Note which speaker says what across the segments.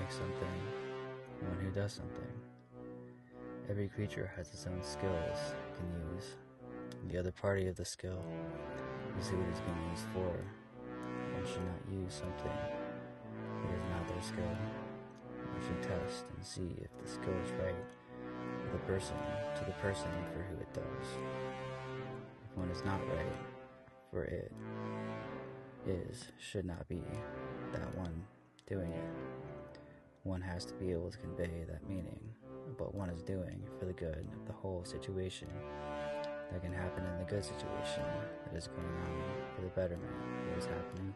Speaker 1: makes something, one who does something. Every creature has its own skills it can use. The other party of the skill is who it is being used for. One should not use something that is not their skill. One should test and see if the skill is right for the person, to the person for who it does. If one is not right for it, should not be that one doing it. One has to be able to convey that meaning of what one is doing for the good of the whole situation that can happen in the good situation that is going on for the betterment of what is happening.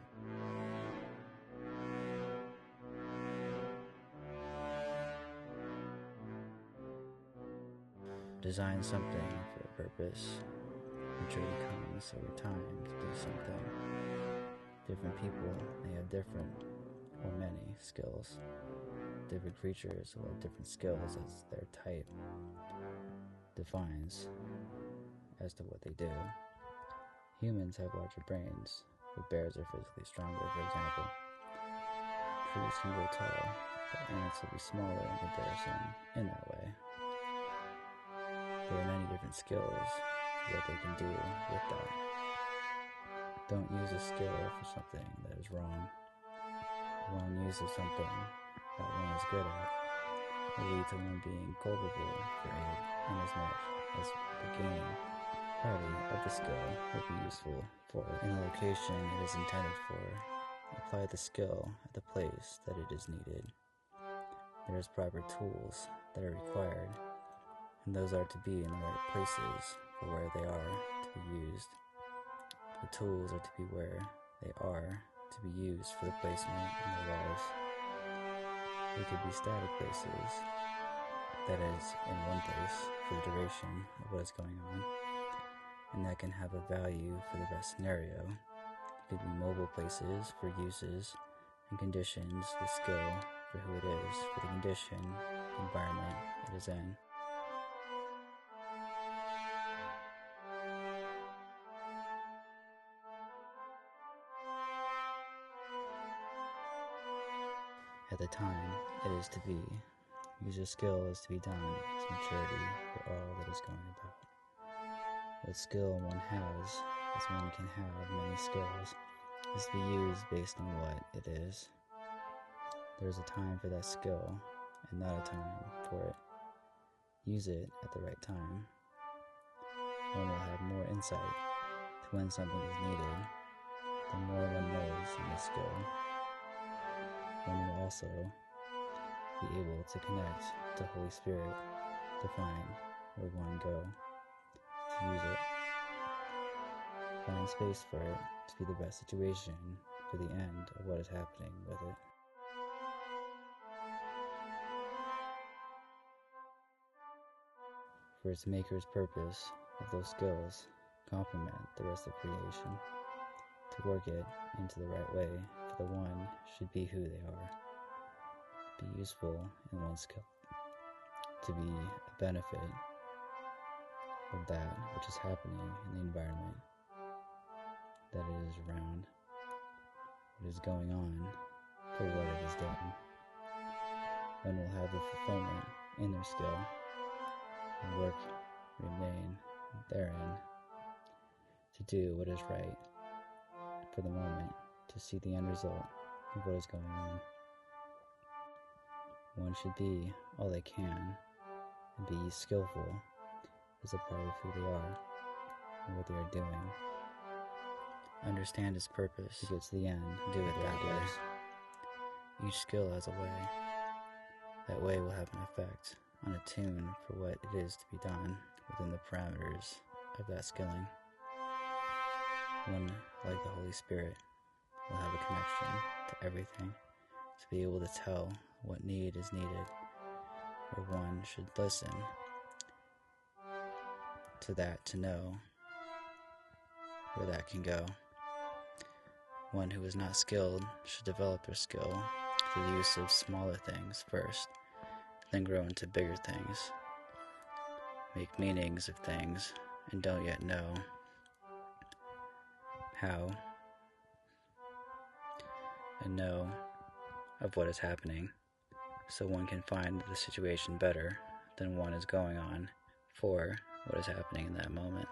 Speaker 1: Design something for a purpose, which really comes over time to do something. Different people may have different or many skills. Different creatures will have different skills as their type defines as to what they do. Humans have larger brains, but bears are physically stronger, for example. Trees can grow tall, but ants will be smaller in comparison in that way. There are many different skills to what they can do with that. Don't use a skill for something that is wrong. One uses something that one is good at will lead to one being culpable for aid, inasmuch as the gaining party of the skill will be useful for it in the location it is intended for. Apply the skill at the place that it is needed. There is proper tools that are required, and those are to be in the right places for where they are to be used. The tools are to be where they are to be used for the placement in their lives. They could be static places, that is, in one place for the duration of what is going on, and that can have a value for the best scenario. It could be mobile places for uses and conditions the skill for who it is, for the condition, the environment it is in. At the time it is to be, use your skill is to be done as maturity for all that is going about. What skill one has, as one can have many skills, is to be used based on what it is. There is a time for that skill, and not a time for it. Use it at the right time. One will have more insight to when something is needed, the more one knows in the skill. One will also be able to connect to Holy Spirit to find where one go to use it. Find space for it to be the best situation for the end of what is happening with it. For its maker's purpose of those skills complement the rest of creation. To work it into the right way for the one should be who they are. Be useful in one's skill. To be a benefit of that which is happening in the environment that it is around, what is going on for what it is doing. One will have the fulfillment in their skill and work remain therein to do what is right for the moment, to see the end result of what is going on. One should be all they can and be skillful as a part of who they are and what they are doing. Understand its purpose to get to the end, do it that way. Each skill has a way. That way will have an effect on a tune for what it is to be done within the parameters of that skilling. One, like the Holy Spirit, will have a connection to everything to be able to tell what need is needed, or one should listen to that to know where that can go. One who is not skilled should develop their skill through the use of smaller things first, then grow into bigger things. Make meanings of things and don't yet know how, and know of what is happening so one can find the situation better than one is going on for what is happening in that moment.